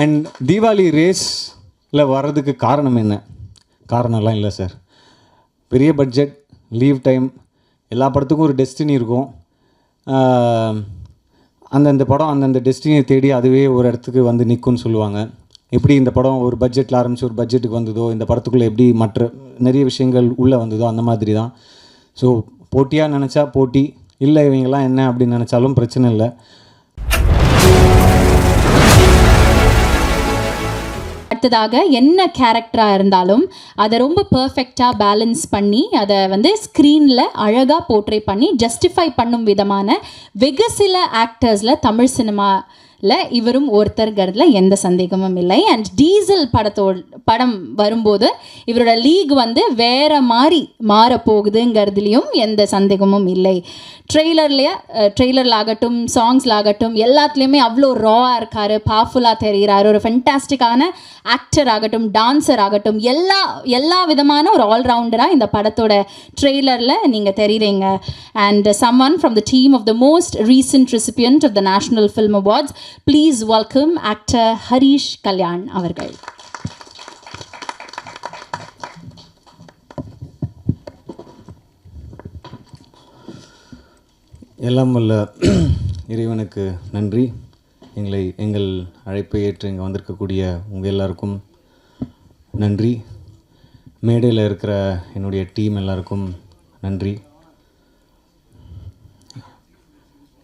And Deepavali ரேஸில் வர்றதுக்கு காரணம் என்ன? காரணம்லாம் இல்லை சார். பெரிய பட்ஜெட், லீவ் டைம், எல்லா படத்துக்கும் ஒரு டெஸ்டினி இருக்கும். அந்தந்த படம் அந்தந்த டெஸ்டினியை தேடி அதுவே ஒரு இடத்துக்கு வந்து நிற்கும்னு சொல்லுவாங்க. எப்படி இந்த படம் ஒரு பட்ஜெட்டில் ஆரம்பித்து ஒரு பட்ஜெட்டுக்கு வந்ததோ, இந்த படத்துக்குள்ளே எப்படி மற்ற நிறைய விஷயங்கள் உள்ளே வந்ததோ அந்த மாதிரி தான். ஸோ போட்டியாக நினச்சா போட்டி, இல்லை இவங்கெல்லாம் என்ன அப்படின்னு நினச்சாலும் பிரச்சனை இல்லை. அடுத்ததாக என்ன கேரக்டராக இருந்தாலும் அதை ரொம்ப பர்ஃபெக்டாக பேலன்ஸ் பண்ணி அதை வந்து ஸ்க்ரீனில் அழகாக போர்ட்ரே பண்ணி ஜஸ்டிஃபை பண்ணும் விதமான வெகு சில ஆக்டர்ஸில் தமிழ் சினிமாவில் இவரும் ஒருத்தருங்கிறதுல எந்த சந்தேகமும் இல்லை. அண்ட் டீசல் படம் வரும்போது இவரோட லீக் வந்து வேற மாதிரி மாறப்போகுதுங்கிறதுலையும் எந்த சந்தேகமும் இல்லை. ட்ரெய்லரில் ஆகட்டும், சாங்ஸில் ஆகட்டும், எல்லாத்துலேயுமே அவ்வளோ ராவாக இருக்கார், பவர்ஃபுல்லாக தெரிகிறார். ஒரு ஃபென்டாஸ்டிக்கான ஆக்டர் ஆகட்டும், டான்ஸர் ஆகட்டும், எல்லா விதமான ஒரு ஆல்ரவுண்டராக இந்த படத்தோட ட்ரெய்லரில் நீங்கள் தெரியுறீங்க. And someone from the team of the most recent recipient of the national film awards, please welcome actor Harish Kalyan அவர்கள். எல்லாம் வல்ல இறைவனுக்கு நன்றி. எங்கள் அழைப்பை ஏற்று இங்கே வந்திருக்கக்கூடிய உங்கள் எல்லாருக்கும் நன்றி. மேடையில் இருக்கிற என்னுடைய டீம் எல்லாருக்கும் நன்றி.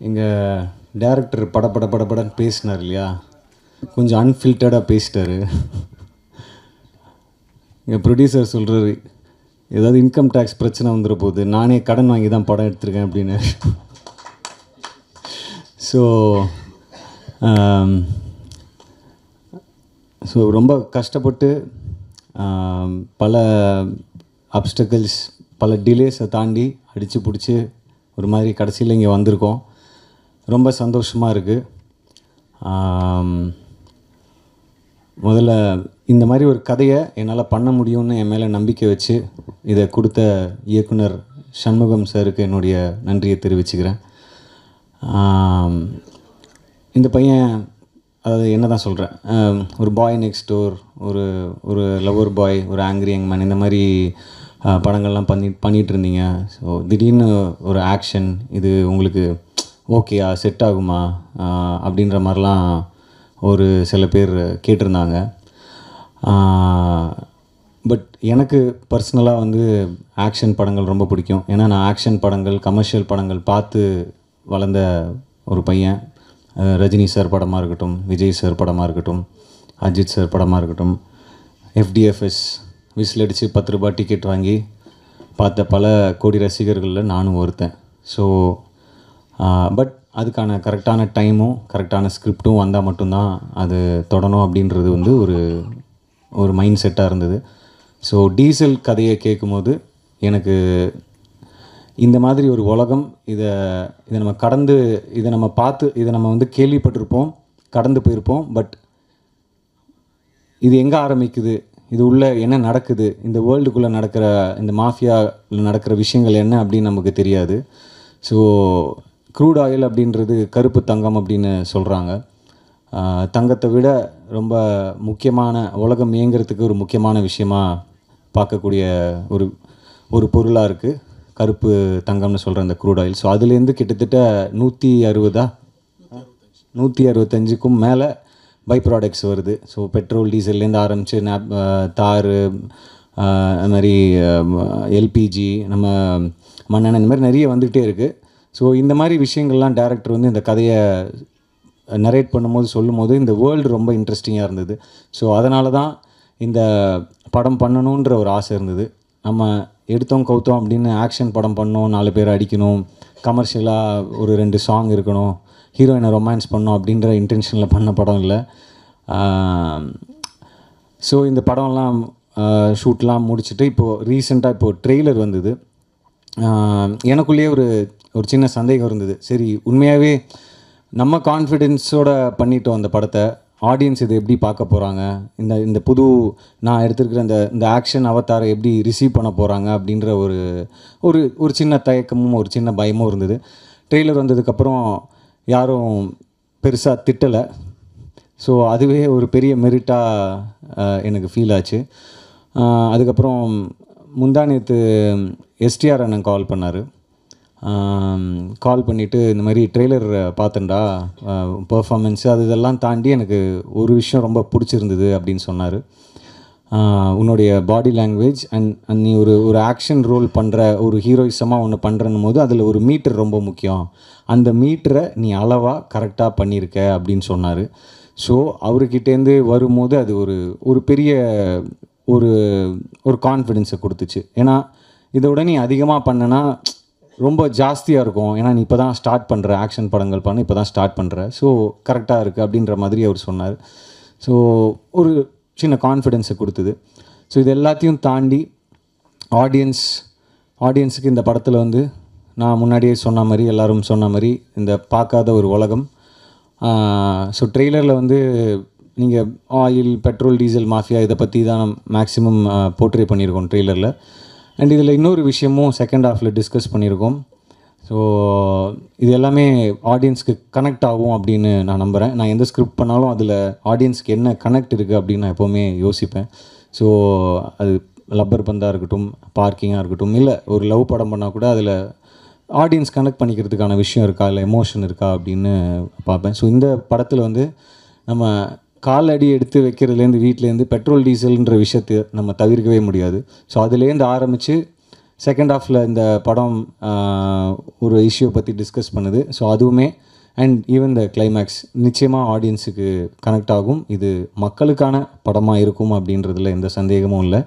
எங்கள் டைரக்டர் படன்னு பேசினார் இல்லையா, கொஞ்சம் அன்ஃபில்டர்டாக பேசிட்டார். எங்கள் ப்ரொடியூசர் சொல்கிறாரு, ஏதாவது இன்கம் டேக்ஸ் பிரச்சனை வந்துட போகுது, நானே கடன் வாங்கி தான் படம் எடுத்திருக்கேன் அப்படின்னு. ஸோ ரொம்ப கஷ்டப்பட்டு பல அப்டக்கிள்ஸ், பல டிலேஸை தாண்டி அடித்து பிடிச்சி ஒரு மாதிரி கடைசியில் இங்கே வந்திருக்கோம். ரொம்ப சந்தோஷமாக இருக்குது. முதல்ல இந்த மாதிரி ஒரு கதையை என்னால் பண்ண முடியும்னு என் மேலே நம்பிக்கை வச்சு இதை கொடுத்த இயக்குனர் சண்முகம் சாருக்கு என்னுடைய நன்றியை தெரிவிச்சுக்கிறேன். இந்த பையன், அதாவது என்ன தான் சொல்கிறேன், ஒரு பாய் நெக்ஸ்ட் டோர், ஒரு லவர் பாய், ஒரு ஆங்க்ரி யங் மேன், இந்த மாதிரி படங்கள்லாம் பண்ணிகிட்டு இருந்தீங்க. ஸோ திடீர்னு ஒரு ஆக்ஷன், இது உங்களுக்கு ஓகேயா, செட் ஆகுமா அப்படின்ற மாதிரிலாம் ஒரு சில பேர் கேட்டிருந்தாங்க. பட் எனக்கு பர்சனலாக வந்து ஆக்ஷன் படங்கள் ரொம்ப பிடிக்கும். ஏன்னா நான் ஆக்ஷன் படங்கள், கமர்ஷியல் படங்கள் பார்த்து வளர்ந்த ஒரு பையன். ரஜினி சார் படமாக இருக்கட்டும், விஜய் சார் படமாக இருக்கட்டும், அஜித் சார் படமாக இருக்கட்டும், FDFS விசில் அடித்து 10 ரூபாய் டிக்கெட் வாங்கி பார்த்த பல கோடி ரசிகர்களில் நானும் ஒருத்தன். ஸோ பட் அதுக்கான கரெக்டான டைமும் கரெக்டான ஸ்கிரிப்டும் வந்தால் மட்டும்தான் அது தொடணும் அப்படின்றது வந்து ஒரு மைண்ட் செட்டாக இருந்தது. ஸோ டீசல் கதையை கேட்கும்போது எனக்கு இந்த மாதிரி ஒரு உலகம், இதை நம்ம கடந்து, இதை நம்ம பார்த்து, இதை நம்ம வந்து கேள்விப்பட்டிருப்போம், கடந்து போயிருப்போம். பட் இது எங்கே ஆரம்பிக்குது, இது உள்ளே என்ன நடக்குது, இந்த வேர்ல்டுக்குள்ளே நடக்கிற, இந்த மாஃபியாவில் நடக்கிற விஷயங்கள் என்ன அப்படின்னு நமக்கு தெரியாது. ஸோ க்ரூட் ஆயில் அப்படின்றது கருப்பு தங்கம் அப்படின்னு சொல்கிறாங்க. தங்கத்தை விட ரொம்ப முக்கியமான, உலகம் இயங்கிறதுக்கு ஒரு முக்கியமான விஷயமாக பார்க்கக்கூடிய ஒரு பொருளாக இருக்குது கருப்பு தங்கம்னு சொல்கிற அந்த க்ரூட் ஆயில். ஸோ அதுலேருந்து கிட்டத்தட்ட 165க்கும் மேலே பை ப்ராடக்ட்ஸ் வருது. ஸோ பெட்ரோல், டீசல்லேருந்து ஆரம்பித்து தார், அது மாதிரி LPG, நம்ம மண்ணெண்ணெய், இந்த மாதிரி நிறைய வந்துக்கிட்டே இருக்குது. ஸோ இந்த மாதிரி விஷயங்கள்லாம் டைரக்டர் வந்து இந்த கதையை நரேட் பண்ணும்போது, சொல்லும்போது இந்த வேர்ல்டு ரொம்ப இன்ட்ரெஸ்டிங்காக இருந்தது. ஸோ அதனால தான் இந்த படம் பண்ணணுன்ற ஒரு ஆசை இருந்தது. நம்ம எடுத்தோம் கவுத்தோம் அப்படின்னு ஆக்ஷன் படம் பண்ணோம், 4 பேர் அடிக்கணும், கமர்ஷியலாக ஒரு 2 சாங் இருக்கணும், ஹீரோயினை ரொமான்ஸ் பண்ணோம் அப்படின்ற இன்டென்ஷனில் பண்ண படம் இல்லை. ஸோ இந்த படம்லாம் ஷூட்லாம் முடிச்சுட்டு இப்போது ரீசெண்டாக ட்ரெய்லர் வந்தது. எனக்குள்ளேயே ஒரு சின்ன சந்தேகம் இருந்தது. சரி, உண்மையாகவே நம்ம கான்ஃபிடென்ஸோடு பண்ணிட்டோம் அந்த படத்தை, ஆடியன்ஸ் இதை எப்படி பார்க்க போகிறாங்க, இந்த புது நான் எடுத்துருக்கிற இந்த ஆக்ஷன் அவதாரை எப்படி ரிசீவ் பண்ண போகிறாங்க அப்படின்ற ஒரு சின்ன தயக்கமும் ஒரு சின்ன பயமும் இருந்தது. ட்ரெய்லர் வந்ததுக்கப்புறம் யாரும் பெருசாக திட்டலை. ஸோ அதுவே ஒரு பெரிய மெரிட்டாக எனக்கு ஃபீல் ஆச்சு. அதுக்கப்புறம் முந்தானேத்து எஸ்டிஆர் அண்ணன் கால் பண்ணார். கால் பண்ணிவிட்டு இந்த மாதிரி ட்ரெய்லர் பார்த்தேன்டா, பர்ஃபார்மன்ஸு அது இதெல்லாம் தாண்டி எனக்கு ஒரு விஷயம் ரொம்ப பிடிச்சிருந்தது அப்படின்னு சொன்னார். உன்னுடைய பாடி லாங்குவேஜ் அண்ட் நீ ஒரு ஆக்ஷன் ரோல் பண்ணுற, ஒரு ஹீரோயிசமாக ஒன்று பண்ணுறன்னும் போது அதில் ஒரு மீட்டர் ரொம்ப முக்கியம், அந்த மீட்டரை நீ அளவாக கரெக்டாக பண்ணியிருக்க அப்படின்னு சொன்னார். ஸோ அவர்கிட்டேருந்து வரும்போது அது ஒரு பெரிய ஒரு கான்ஃபிடென்ஸை கொடுத்துச்சு. ஏன்னா இதோட நீ அதிகமாக பண்ணனா ரொம்ப ஜாஸ்தியாக இருக்கும். ஏன்னா நீ இப்போ தான் ஸ்டார்ட் பண்ணுற, ஆக்ஷன் படங்கள் பண்ண இப்போ தான் ஸ்டார்ட் பண்ணுற, ஸோ கரெக்டாக இருக்குது அப்படின்ற மாதிரி அவர் சொன்னார். ஸோ ஒரு சின்ன கான்ஃபிடென்ஸை கொடுத்தது. ஸோ இது எல்லாத்தையும் தாண்டி ஆடியன்ஸுக்கு இந்த படத்தில் வந்து நான் முன்னாடியே சொன்ன மாதிரி, எல்லோரும் சொன்ன மாதிரி, இந்த பார்க்காத ஒரு உலகம். ஸோ ட்ரெய்லரில் வந்து நீங்கள் ஆயில், பெட்ரோல், டீசல் மாஃபியா இதை பற்றி தான் மேக்ஸிமம் போர்ட்ரே பண்ணியிருக்கோம் ட்ரெய்லரில். அண்ட் இதில் இன்னொரு விஷயமும் செகண்ட் ஹாஃபில் டிஸ்கஸ் பண்ணியிருக்கோம். ஸோ இது எல்லாமே ஆடியன்ஸ்க்கு கனெக்ட் ஆகும் அப்படின்னு நான் நம்புகிறேன். நான் எந்த ஸ்கிரிப்ட் பண்ணாலும் அதில் ஆடியன்ஸ்க்கு என்ன கனெக்ட் இருக்குது அப்படின்னு நான் எப்போவுமே யோசிப்பேன். ஸோ அது லப்பர் பந்தாக இருக்கட்டும், பார்க்கிங்காக இருக்கட்டும், இல்லை ஒரு லவ் படம் பண்ணால் கூட அதில் ஆடியன்ஸ் கனெக்ட் பண்ணிக்கிறதுக்கான விஷயம் இருக்கா, இல்லை எமோஷன் இருக்கா அப்படின்னு பார்ப்பேன். ஸோ இந்த படத்தில் வந்து நம்ம காலடி எடுத்து வைக்கிறதுலேருந்து, வீட்டிலேருந்து பெட்ரோல் டீசல்ன்ற விஷயத்தை நம்ம தவிர்க்கவே முடியாது. ஸோ அதுலேருந்து ஆரம்பித்து செகண்ட் ஹாஃபில் இந்த படம் ஒரு இஷ்யூ பற்றி டிஸ்கஸ் பண்ணுது. ஸோ அதுவுமே அண்ட் ஈவன் த கிளைமேக்ஸ் நிச்சயமாக ஆடியன்ஸுக்கு கனெக்ட் ஆகும். இது மக்களுக்கான படமாக இருக்கும் அப்படின்றதுல எந்த சந்தேகமும் இல்லை.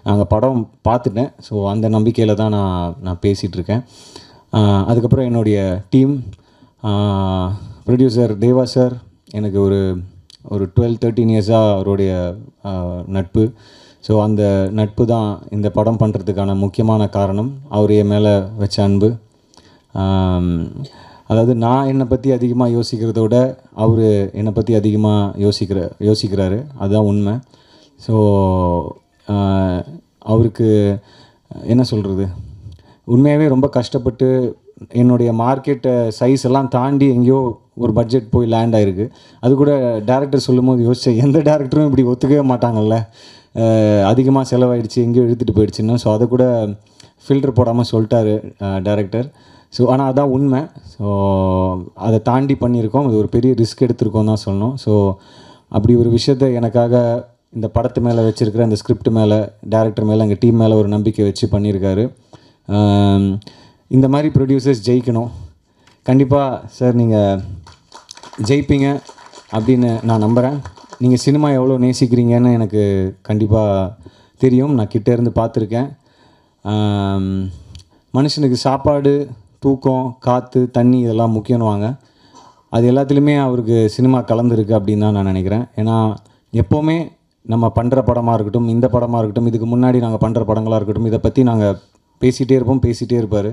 நாங்கள் படம் பார்த்துட்டேன். ஸோ அந்த நம்பிக்கையில் தான் நான் பேசிகிட்ருக்கேன். அதுக்கப்புறம் என்னுடைய டீம், ப்ரொடியூசர் தேவா சார், எனக்கு ஒரு 12-13 இயர்ஸாக அவருடைய நட்பு. ஸோ அந்த நட்பு தான் இந்த படம் பண்ணுறதுக்கான முக்கியமான காரணம். அவர் என் மேலே வச்ச அன்பு. அதாவது நான் என்னை பற்றி அதிகமாக யோசிக்கிறத விட அவர் என்னை பற்றி அதிகமாக யோசிக்கிறாரு, அதுதான் உண்மை. ஸோ அவருக்கு என்ன சொல்கிறது, உண்மையாகவே ரொம்ப கஷ்டப்பட்டு என்னுடைய மார்க்கெட்டை சைஸ் எல்லாம் தாண்டி எங்கேயோ ஒரு பட்ஜெட் போய் லேண்ட் ஆகிருக்கு. அது கூட டேரக்டர் சொல்லும் போது யோசித்தேன், எந்த டேரக்டரும் இப்படி ஒத்துக்கவே மாட்டாங்கல்ல, அதிகமாக செலவாயிடுச்சு, எங்கேயோ எடுத்துகிட்டு போயிடுச்சுன்னு. ஸோ அதை கூட ஃபில்டர் போடாமல் சொல்லிட்டாரு டேரக்டர். ஸோ ஆனால் அதான் உண்மை. ஸோ அதை தாண்டி பண்ணியிருக்கோம். அது ஒரு பெரிய ரிஸ்க் எடுத்திருக்கோம் தான் சொல்லணும். ஸோ அப்படி ஒரு விஷயத்தை எனக்காக இந்த படத்து மேலே வச்சுருக்கிற, இந்த ஸ்கிரிப்ட் மேலே, டேரக்டர் மேலே, எங்கள் டீம் மேலே ஒரு நம்பிக்கை வச்சு பண்ணியிருக்காரு. இந்த மாதிரி ப்ரொடியூசர்ஸ் ஜெயிக்கணும். கண்டிப்பாக சார் நீங்கள் ஜெயிப்பீங்க அப்படின்னு நான் நம்புகிறேன். நீங்கள் சினிமா எவ்வளோ நேசிக்கிறீங்கன்னு எனக்கு கண்டிப்பாக தெரியும். நான் கிட்டேருந்து பார்த்துருக்கேன். மனுஷனுக்கு சாப்பாடு, தூக்கம், காற்று, தண்ணி இதெல்லாம் முக்கியம்னுவாங்க. அது எல்லாத்துலேயுமே அவருக்கு சினிமா கலந்துருக்கு அப்படின்னு தான் நான் நினைக்கிறேன். ஏன்னா எப்போவுமே நம்ம பண்ணுற படமாக இருக்கட்டும், இந்த படமாக இருக்கட்டும், இதுக்கு முன்னாடி நாங்கள் பண்ணுற படங்களாக இருக்கட்டும், இதை பற்றி நாங்கள் பேசிகிட்டே இருப்பார்.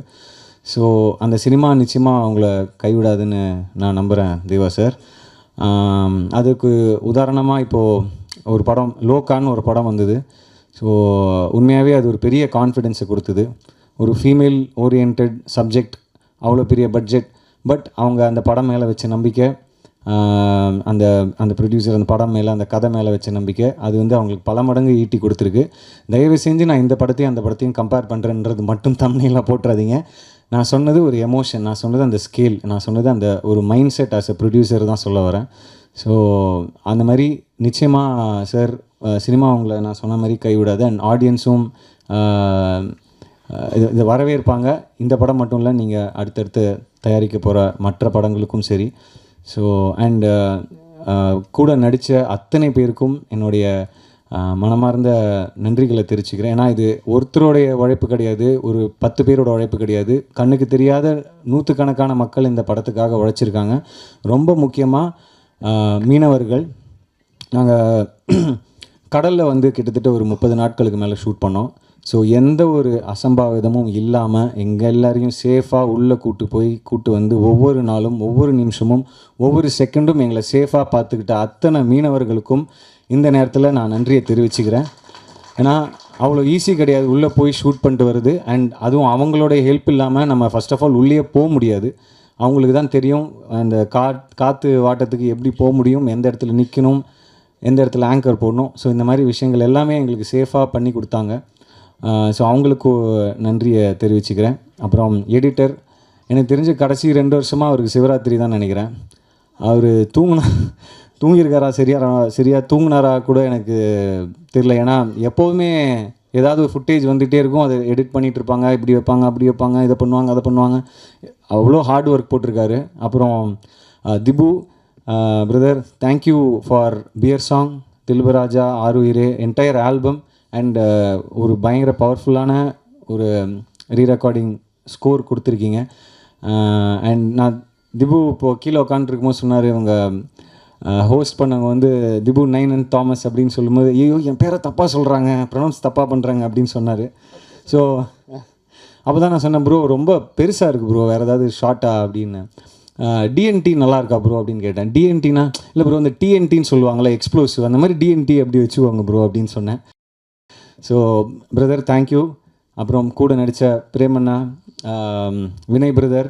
ஸோ அந்த சினிமா நிச்சயமாக அவங்கள கைவிடாதுன்னு நான் நம்புகிறேன் தேவா சார். அதுக்கு உதாரணமாக இப்போது ஒரு படம், லோகான்னு ஒரு படம் வந்தது. ஸோ உண்மையாகவே அது ஒரு பெரிய கான்ஃபிடென்ஸை கொடுத்தது. ஒரு ஃபீமேல் ஓரியன்ட் சப்ஜெக்ட், அவ்வளோ பெரிய பட்ஜெட், பட் அவங்க அந்த படம் மேலே வச்ச நம்பிக்கை, அந்த அந்த ப்ரொடியூசர் அந்த படம் மேலே, அந்த கதை மேலே வச்ச நம்பிக்கை, அது வந்து அவங்களுக்கு பல மடங்கு ஈட்டி கொடுத்துருக்கு. தயவு செஞ்சு நான் இந்த படத்தையும் அந்த படத்தையும் கம்பேர் பண்ணுறேன்றது மட்டும் தம்ப்நெயிலாக போட்டுறாதீங்க. நான் சொன்னது ஒரு எமோஷன், நான் சொன்னது அந்த ஸ்கேல், நான் சொன்னது அந்த ஒரு mind set as a producer தான் சொல்ல வரேன். ஸோ அந்த மாதிரி நிச்சயமாக சார் சினிமா அவங்கள நான் சொன்ன மாதிரி கைவிடாது. அண்ட் ஆடியன்ஸும் இதை வரவேற்பாங்க. இந்த படம் மட்டும் இல்லை, நீங்கள் அடுத்தடுத்து தயாரிக்க போகிற மற்ற படங்களுக்கும் சரி. ஸோ அண்ட் கூட நடித்த அத்தனை பேருக்கும் என்னுடைய மனமார்ந்த நன்றிகளை தெரிவிச்சுக்கிறேன். ஏன்னா இது ஒருத்தருடைய உழைப்பு கிடையாது, ஒரு 10 பேரோட உழைப்பு கிடையாது. கண்ணுக்கு தெரியாத நூற்றுக்கணக்கான மக்கள் இந்த படத்துக்காக உழைச்சிருக்காங்க. ரொம்ப முக்கியமாக மீனவர்கள். நாங்கள் கடலில் வந்து கிட்டத்தட்ட ஒரு 30 நாட்களுக்கு மேலே ஷூட் பண்ணோம். ஸோ எந்த ஒரு அசம்பாவிதமும் இல்லாமல் எங்கள் எல்லாரையும் சேஃபாக உள்ளே கூட்டு வந்து ஒவ்வொரு நாளும், ஒவ்வொரு நிமிஷமும், ஒவ்வொரு செகண்டும் எங்களை சேஃபாக பார்த்துக்கிட்ட அத்தனை மீனவர்களுக்கும் இந்த நேரத்தில் நான் நன்றியை தெரிவிச்சுக்கிறேன். ஏன்னா அவ்வளோ ஈஸி கிடையாது உள்ளே போய் ஷூட் பண்ணிட்டு வருது. அண்ட் அதுவும் அவங்களோட ஹெல்ப் இல்லாமல் நம்ம ஃபர்ஸ்ட் ஆஃப் ஆல் உள்ளே போக முடியாது. அவங்களுக்கு தான் தெரியும் அந்த காற்று வாட்டத்துக்கு எப்படி போக முடியும், எந்த இடத்துல நிற்கணும், எந்த இடத்துல ஆங்கர் போடணும். ஸோ இந்த மாதிரி விஷயங்கள் எல்லாமே எங்களுக்கு சேஃபாக பண்ணி கொடுத்தாங்க. ஸோ அவங்களுக்கு நன்றியை தெரிவிச்சுக்கிறேன். அப்புறம் எடிட்டர், எனக்கு தெரிஞ்ச கடைசி 2 வருஷமாக அவருக்கு சிவராத்திரி தான் நினைக்கிறேன். அவர் தூங்கியிருக்காரா சரியாக தூங்கினாரா கூட எனக்கு தெரியல. ஏன்னா எப்போதுமே ஏதாவது ஒரு ஃபுட்டேஜ் வந்துகிட்டே இருக்கும், அதை எடிட் பண்ணிகிட்டு இருப்பாங்க, இப்படி வைப்பாங்க அப்படி வைப்பாங்க, இதை பண்ணுவாங்க அதை பண்ணுவாங்க. அவ்வளோ ஹார்ட் ஒர்க் போட்டிருக்காரு. அப்புறம் Dhibu brother, thank you for beer song, தில்பராஜா, ஆருயிரே, என்டையர் ஆல்பம் அண்ட் ஒரு பயங்கர பவர்ஃபுல்லான ஒரு ரீரெக்கார்டிங் ஸ்கோர் கொடுத்துருக்கீங்க. அண்ட் நான் திபு இப்போது கீழே உட்காந்துருக்கும்போது சொன்னார், இவங்க ஹோஸ்ட் பண்ணவங்க வந்து திபு நைனன் தாமஸ் அப்படின்னு சொல்லும்போது, ஐயோ என் பேரை தப்பாக சொல்கிறாங்க, ப்ரொனவுன்ஸ் தப்பாக பண்ணுறாங்க அப்படின்னு சொன்னார். ஸோ அப்போ தான் நான் சொன்னேன், ப்ரோ ரொம்ப பெருசாக இருக்குது ப்ரோ, வேறு ஏதாவது ஷார்ட்டா அப்படின்னு. டிஎன்டி நல்லா இருக்கா ப்ரோ அப்படின்னு கேட்டேன். டிஎன்டினா இல்லை ப்ரோ, இந்த டிஎன்டின்னு சொல்லுவாங்களே எக்ஸ்ப்ளோசிவ், அந்த மாதிரி டிஎன்டி அப்படி வச்சுக்குவாங்க ப்ரோ அப்படின்னு சொன்னேன். So brother thank you. அப்புறம் கூட நடித்த பிரேமண்ணா, வினய் பிரதர்,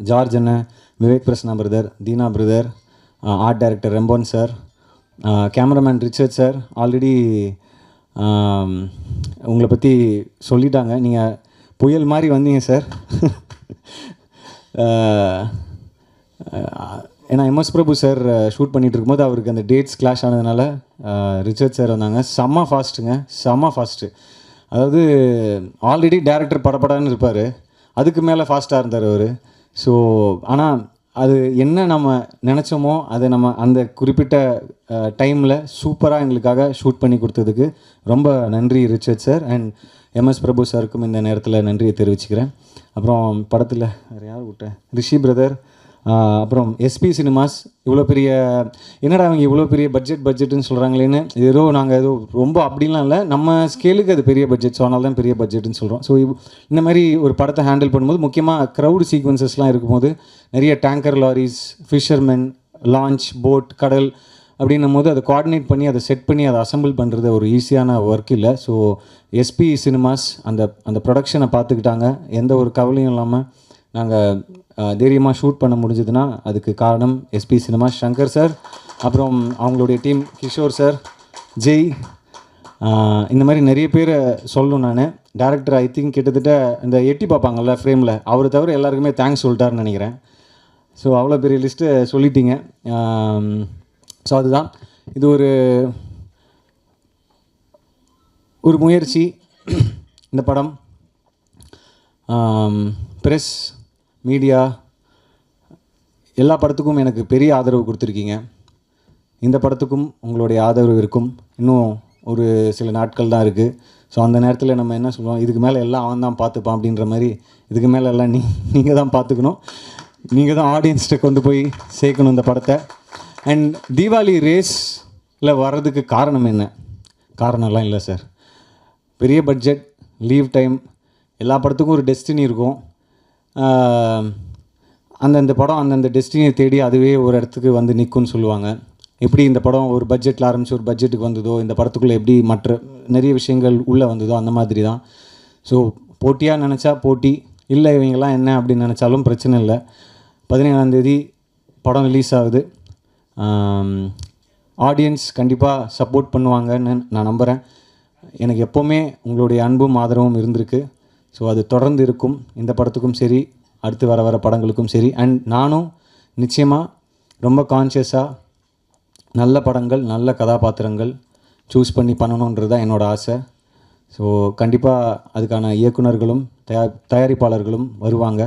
ஜார்ஜ் அண்ணன், Vivek Prasanna brother, Deena brother, art director Rembon sir, cameraman Richard sir. Already உங்களை பற்றி சொல்லிட்டாங்க, நீங்கள் புயல் மாதிரி வந்தீங்க சார். ஏன்னா எம்எஸ் பிரபு சார் ஷூட் பண்ணிகிட்டு இருக்கும்போது அவருக்கு அந்த டேட்ஸ் கிளாஷ் ஆனதுனால ரிச்சர்ட் சார் வந்தாங்க. செம்ம ஃபாஸ்ட்டு. அதாவது ஆல்ரெடி டேரக்டர் படப்படான்னு இருப்பார், அதுக்கு மேலே ஃபாஸ்ட்டாக இருந்தார் அவர். ஸோ ஆனால் அது என்ன நம்ம நினச்சோமோ அதை நம்ம அந்த குறிப்பிட்ட டைமில் சூப்பராக எங்களுக்காக ஷூட் பண்ணி கொடுத்ததுக்கு ரொம்ப நன்றி ரிச்சர்ட் சார். அண்ட் எம்எஸ் பிரபு சாருக்கும் இந்த நேரத்தில் நன்றியை தெரிவிச்சுக்கிறேன். அப்புறம் படத்தில் வேறு யார் விட்டேன், ரிஷி பிரதர், அப்புறம் எஸ்பி சினிமாஸ். இவ்வளோ பெரிய என்னடா அவங்க இவ்வளோ பெரிய பட்ஜெட்டுன்னு சொல்கிறாங்களேன்னு, ஏதோ நாங்கள் ஏதோ ரொம்ப அப்படின்லாம் இல்லை, நம்ம ஸ்கேலுக்கு அது பெரிய பட்ஜெட், ஸோ அதனால தான் பெரிய பட்ஜெட்டுன்னு சொல்கிறோம். ஸோ இந்த மாதிரி ஒரு படத்தை ஹேண்டில் பண்ணும்போது முக்கியமாக க்ரௌடு சீக்வன்சஸ்லாம் இருக்கும்போது நிறைய tanker loris, fishermen, launch, boat, கடல் அப்படின்னும் போது அதை கோஆர்டினேட் பண்ணி அதை செட் பண்ணி அதை அசம்பிள் பண்ணுறது ஒரு ஈஸியான ஒர்க் இல்லை. ஸோ எஸ்பி சினிமாஸ் அந்த ப்ரொடக்ஷனை பார்த்துக்கிட்டாங்க. எந்த ஒரு கவலையும் இல்லாமல் நாங்கள் தைரியமாக ஷூட் பண்ண முடிஞ்சதுன்னா அதுக்கு காரணம் எஸ்பி சினிமா, சங்கர் சார், அப்புறம் அவங்களுடைய டீம், கிஷோர் சார், ஜெய், இந்த மாதிரி நிறைய பேர் சொல்லணும். நான் டேரக்டர் ஐ திங்க் கிட்டத்தட்ட இந்த எட்டி பார்ப்பாங்கள்ல ஃப்ரேமில், அவர் தவிர எல்லாருக்குமே தேங்க்ஸ் சொல்லிட்டாருன்னு நினைக்கிறேன். ஸோ அவ்வளோ பெரிய லிஸ்ட்டு சொல்லிட்டீங்க. ஸோ அதுதான் இது ஒரு முயற்சி. இந்த படம் ப்ரெஸ், மீடியா, எல்லா படத்துக்கும் எனக்கு பெரிய ஆதரவு கொடுத்துருக்கீங்க. இந்த படத்துக்கும் உங்களுடைய ஆதரவு இருக்கும். இன்னும் ஒரு சில நாட்கள் தான் இருக்குது. ஸோ அந்த நேரத்தில் நம்ம என்ன சொல்லுவோம், இதுக்கு மேலே எல்லாம் அவன் தான் பார்த்துப்பான் அப்படின்ற மாதிரி, இதுக்கு மேலே எல்லாம் நீங்கள் தான் பார்த்துக்கணும். நீங்கள் தான் ஆடியன்ஸ்கிட்ட கொண்டு போய் சேர்க்கணும் இந்த படத்தை. அண்ட் தீபாவளி ரேஸில் வர்றதுக்கு காரணம் என்ன? காரணம்லாம் இல்லை சார். பெரிய பட்ஜெட், லீவ் டைம், எல்லா படத்துக்கும் ஒரு டெஸ்டினி இருக்கும். அந்தந்த படம் அந்தந்த டெஸ்டினியை தேடி அதுவே ஒரு இடத்துக்கு வந்து நிற்கும்னு சொல்லுவாங்க. எப்படி இந்த படம் ஒரு பட்ஜெட்டில் ஆரம்பித்து ஒரு பட்ஜெட்டுக்கு வந்ததோ, இந்த படத்துக்குள்ளே எப்படி மற்ற நிறைய விஷயங்கள் உள்ளே வந்ததோ, அந்த மாதிரி தான். ஸோ போட்டியாக நினச்சா போட்டி, இல்லை இவங்கெல்லாம் என்ன அப்படின்னு நினச்சாலும் பிரச்சனை இல்லை. 17ஆம் தேதி படம் ரிலீஸ் ஆகுது. ஆடியன்ஸ் கண்டிப்பாக சப்போர்ட் பண்ணுவாங்கன்னு நான் நம்புகிறேன். எனக்கு எப்போவுமே உங்களுடைய அன்பும் ஆதரவும் இருந்திருக்கு. ஸோ அது தொடர்ந்து இருக்கும், இந்த படத்துக்கும் சரி, அடுத்து வர படங்களுக்கும் சரி. அண்ட் நானும் நிச்சயமாக ரொம்ப கான்ஷியஸாக நல்ல படங்கள், நல்ல கதாபாத்திரங்கள் சூஸ் பண்ணி பண்ணணுன்றது தான் என்னோடய ஆசை. ஸோ கண்டிப்பாக அதுக்கான இயக்குனர்களும் தயாரிப்பாளர்களும் வருவாங்க.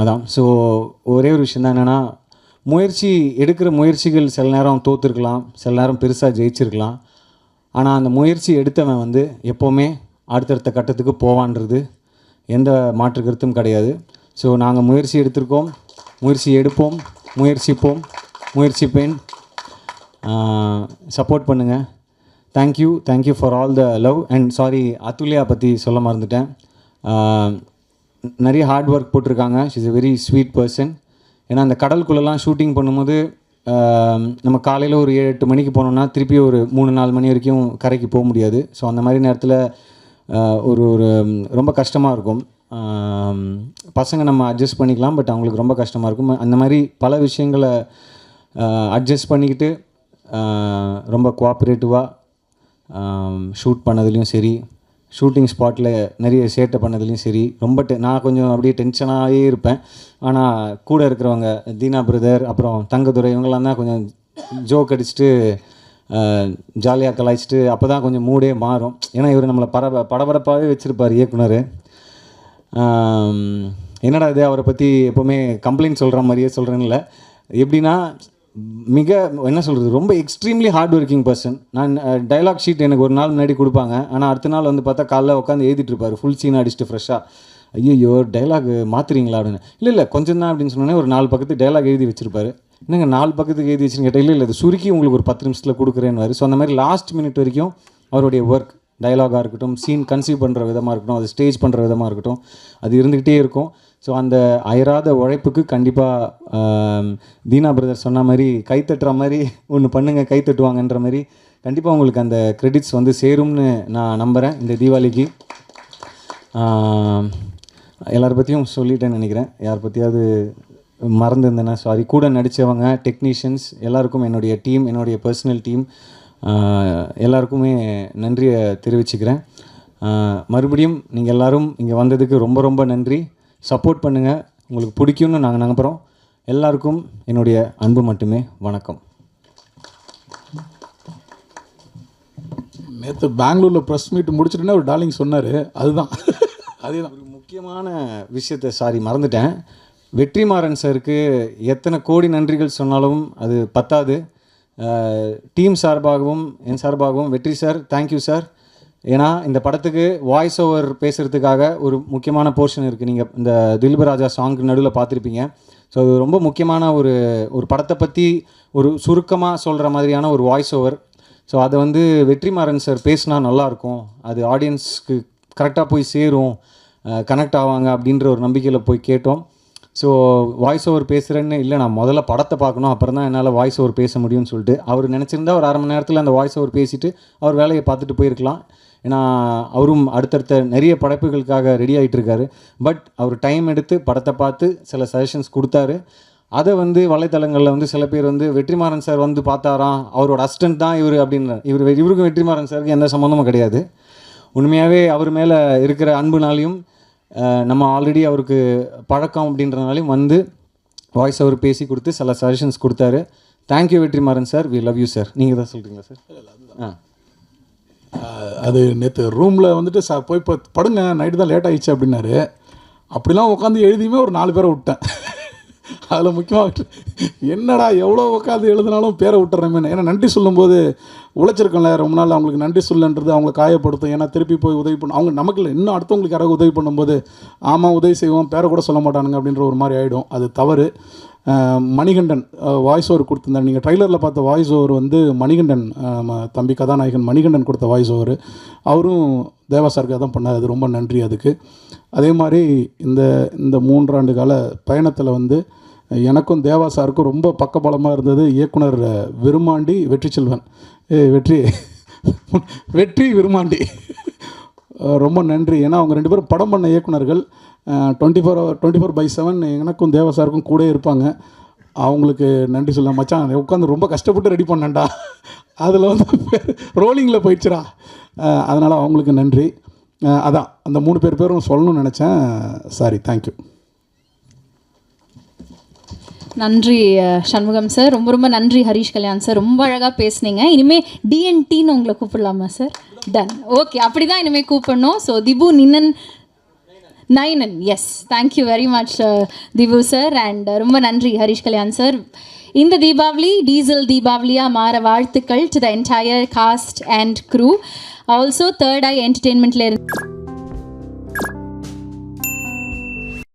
அதான். ஸோ ஒரே ஒரு விஷயம் தான் என்னென்னா, எடுக்கிற முயற்சிகள் சில நேரம் தோற்றுருக்கலாம், சில நேரம் பெருசாக ஜெயிச்சிருக்கலாம். ஆனால் அந்த முயற்சி எடுத்தவன் வந்து எப்போவுமே அடுத்தடுத்த கட்டத்துக்கு போவான்றது எந்த மாற்று கருத்தும் கிடையாது. ஸோ நாங்கள் முயற்சி எடுத்திருக்கோம், முயற்சி எடுப்போம், முயற்சிப்பேன். சப்போர்ட் பண்ணுங்கள். Thank you for all the love. And sorry, Athulya பற்றி சொல்ல மறந்துட்டேன். நிறைய ஹார்ட் ஒர்க் போட்டிருக்காங்க. She is a very sweet person. ஏன்னா அந்த கடலுக்குள்ளெல்லாம் ஷூட்டிங் பண்ணும்போது நம்ம காலையில் ஒரு 7-8 மணிக்கு போனோம்னா திருப்பி ஒரு 3-4 மணி வரைக்கும் கரைக்கு போக முடியாது. ஸோ அந்த மாதிரி நேரத்தில் ஒரு ரொம்ப கஷ்டமாக இருக்கும். பசங்க நம்ம அட்ஜஸ்ட் பண்ணிக்கலாம், பட் அவங்களுக்கு ரொம்ப கஷ்டமாக இருக்கும். அந்த மாதிரி பல விஷயங்களை அட்ஜஸ்ட் பண்ணிக்கிட்டு ரொம்ப கோஆப்ரேட்டிவாக ஷூட் பண்ணதுலேயும் சரி, ஷூட்டிங் ஸ்பாட்டில் நிறைய சேட்டை பண்ணதுலேயும் சரி, ரொம்ப நான் கொஞ்சம் அப்படியே டென்ஷனாகவே இருப்பேன். ஆனால் கூட இருக்கிறவங்க தீனா பிரதர், அப்புறம் தங்கதுரை, இவங்கெல்லாம் தான் கொஞ்சம் ஜோக் அடிச்சுட்டு ஜாலியாக கலாய்ச்சிட்டு அப்போ தான் கொஞ்சம் மூடே மாறும். ஏன்னா இவர் நம்மளை படபடப்பாகவே வச்சுருப்பார் இயக்குனர். என்னடா இது அவரை பற்றி எப்போவுமே கம்ப்ளைண்ட் சொல்கிற மாதிரியே சொல்கிறேன்ல, எப்படின்னா மிக என்ன சொல்கிறது, ரொம்ப எக்ஸ்ட்ரீம்லி ஹார்ட் ஒர்க்கிங் பர்சன். நான் டைலாக் ஷீட் எனக்கு ஒரு நாள் முன்னாடி கொடுப்பாங்க, ஆனால் அடுத்த நாள் வந்து பார்த்தா காலைல உட்காந்து எழுதிட்டு இருப்பார் ஃபுல் சீன் அடிச்சுட்டு ஃப்ரெஷ்ஷாக. ஐயோ டைலாக் மாற்றுறீங்களா அப்படின்னு. இல்லை கொஞ்சம் தான் அப்படின்னு சொன்னோன்னே ஒரு 4 பக்கத்துக்கு டைலாக் எழுதி வச்சுருப்பாரு. என்னங்க 4 பக்கத்துக்கு எழுதி வச்சுன்னு கேட்டால், இல்லை இது சுருக்கி உங்களுக்கு ஒரு 10 நிமிஷத்தில் கொடுக்குறேன்னு. ஸோ அந்த மாதிரி லாஸ்ட் மினிட் வரைக்கும் அவருடைய ஒர்க், டைலாகாக இருக்கட்டும், சீன் கன்சீவ் பண்ணுற விதமாக இருக்கட்டும், அது ஸ்டேஜ் பண்ணுற விதமாக இருக்கட்டும், அது இருந்துக்கிட்டே இருக்கும். ஸோ அந்த அயராத உழைப்புக்கு கண்டிப்பாக தீனா பிரதர் சொன்ன மாதிரி கைத்தட்டுற மாதிரி ஒன்று பண்ணுங்கள், கைத்தட்டுவாங்கன்ற மாதிரி கண்டிப்பாக உங்களுக்கு அந்த கிரெடிட்ஸ் வந்து சேரும்னு நான் நம்புகிறேன். இந்த தீபாவளிக்கு எல்லாரை பற்றியும் சொல்லிட்டேன்னு நினைக்கிறேன். யார் பற்றியாவது மறந்துருந்தேன்னா சாரி. கூட நடித்தவங்க, டெக்னீஷியன்ஸ் எல்லாருக்கும், என்னுடைய டீம், என்னுடைய பர்சனல் டீம் எல்லாருக்குமே நன்றியை தெரிவிச்சுக்கிறேன். மறுபடியும் நீங்கள் எல்லோரும் இங்கே வந்ததுக்கு ரொம்ப ரொம்ப நன்றி. சப்போர்ட் பண்ணுங்கள், உங்களுக்கு பிடிக்கும்னு நாங்கள் நம்புகிறோம். எல்லாருக்கும் என்னுடைய அன்பு மட்டுமே. வணக்கம். நேற்று பெங்களூரில் ப்ரெஸ் மீட் முடிச்சுட்டுன்னா ஒரு டார்லிங் சொன்னார், அதுதான் ஒரு முக்கியமான விஷயத்தை மறந்துட்டேன். வெற்றிமாறன் சாருக்கு எத்தனை கோடி நன்றிகள் சொன்னாலும் அது பத்தாது. டீம் சார்பாகவும் என் சார்பாகவும் வெற்றி சார், தேங்க்யூ சார். ஏன்னா இந்த படத்துக்கு வாய்ஸ் ஓவர் பேசுகிறதுக்காக ஒரு முக்கியமான போர்ஷன் இருக்குது. நீங்கள் இந்த தில்பராஜா சாங்க்கு நடுவில் பார்த்துருப்பீங்க. ஸோ அது ரொம்ப முக்கியமான ஒரு படத்தை பற்றி ஒரு சுருக்கமாக சொல்கிற மாதிரியான ஒரு வாய்ஸ் ஓவர். ஸோ அதை வந்து வெற்றிமாறன் சார் பேசினா நல்லாயிருக்கும், அது ஆடியன்ஸ்க்கு கரெக்டாக போய் சேரும், கனெக்ட் ஆவாங்க அப்படின்ற ஒரு நம்பிக்கையில் போய் கேட்டோம். ஸோ வாய்ஸ் ஓவர் பேசுகிறேன்னு இல்லை, நான் முதல்ல படத்தை பார்க்கணும், அப்புறம் தான் என்னால் வாய்ஸ் ஓவர் பேச முடியும்னு சொல்லிட்டு அவர் நினச்சிருந்தா ஒரு 1/2 மணி நேரத்தில் அந்த வாய்ஸ் ஓவர் பேசிவிட்டு அவர் வேலையை பார்த்துட்டு போயிருக்கலாம். ஏன்னா அவரும் அடுத்தடுத்த நிறைய படைப்புகளுக்காக ரெடி ஆகிட்டு இருக்காரு. பட் அவர் டைம் எடுத்து படத்தை பார்த்து சில சஜஷன்ஸ் கொடுத்தாரு. அதை வந்து வலைத்தளங்களில் வந்து சில பேர் வந்து வெற்றிமாறன் சார் வந்து பார்த்தாராம், அவரோட அசிஸ்டன்ட் தான் இவர் அப்படின்ற. இவருக்கும் வெற்றிமாறன் சாருக்கு எந்த சம்மந்தமும் கிடையாது. உண்மையாகவே அவர் மேலே இருக்கிற அன்புனாலையும் நம்ம ஆல்ரெடி அவருக்கு பழக்கம் அப்படின்றனாலையும் வந்து வாய்ஸ் ஓவர் பேசி கொடுத்து சில சஜஷன்ஸ் கொடுத்தாரு. Thank you Vetrimaaran sir, we love you sir. நீங்கள் தான் சொல்கிறீங்களா சார்? அது நேற்று ரூமில் வந்துட்டு போய் இப்போ படுங்க, நைட்டு தான் லேட் ஆகிடுச்சு அப்படின்னாரு. அப்படிலாம் உட்காந்து எழுதியுமே ஒரு 4 பேரை விட்டேன். அதில் முக்கியமாக என்னடா எவ்வளோ உட்காந்து எழுதினாலும் பேரை விட்டுறேன். ஏன்னா நன்றி சொல்லும்போது உழைச்சிருக்கோம்ல ரொம்ப நாள், அவங்களுக்கு நன்றி சொல்லுன்றது அவங்களை காயப்படுத்தும். ஏன்னா திருப்பி போய் உதவி பண்ண அவங்க நமக்கு இல்லை, இன்னும் அடுத்தவங்களுக்கு யாராவது உதவி பண்ணும்போது ஆமாம் உதவி செய்வோம், பேரை கூட சொல்ல மாட்டானுங்க அப்படின்ற ஒரு மாதிரி ஆகிடும். அது தவறு. மணிகண்டன் வாய்ஸ் ஓவர் கொடுத்துருந்தார். நீங்கள் ட்ரைலரில் பார்த்த வாய்ஸ் ஓவர் வந்து மணிகண்டன், தம்பி கதாநாயகன் மணிகண்டன் கொடுத்த வாய்ஸ் ஓவர். அவரும் தேவா சாருக்காக தான் பண்ணார். அது ரொம்ப நன்றி அதுக்கு. அதே மாதிரி இந்த 3 ஆண்டு கால பயணத்தில் வந்து எனக்கும் தேவா சாருக்கும் ரொம்ப பக்கபலமாக இருந்தது இயக்குனர் விருமாண்டி வெற்றிச்செல்வன். வெற்றி விருமாண்டி ரொம்ப நன்றி. ஏன்னா அவங்க 2 பேரும் படம் பண்ண இயக்குனர்கள். 24/7 எனக்கும் தேவா சாருக்கும் கூட இருப்பாங்க. அவங்களுக்கு நன்றி சொல்ல மச்சான் உட்காந்து ரொம்ப கஷ்டப்பட்டு ரெடி பண்ணேன்டா, அதில் வந்து ரோலிங்கில் போயிடுச்சுடா, அதனால் அவங்களுக்கு நன்றி. அதான் அந்த 3 பேரும் சொல்லணும்னு நினச்சேன். Sorry, thank you. நன்றி சண்முகம் சார், ரொம்ப ரொம்ப நன்றி. ஹரிஷ் கல்யாண் சார், ரொம்ப அழகாக பேசுனீங்க. இனிமேல் டிஎன்டின்னு உங்களை கூப்பிடலாமா சார்? டன், ஓகே, அப்படி தான் இனிமேல் கூப்பிடணும். So Dhibu Ninan, yes, thank you very much Dhibu sir. And ரொம்ப நன்றி ஹரிஷ் கல்யாண் சார். இந்த தீபாவளி டீசல் தீபாவளியாக மாற வாழ்த்துக்கள் to the entire cast and crew. Also Third Eye என்டர்டெயின்மெண்ட்டில் இருந்து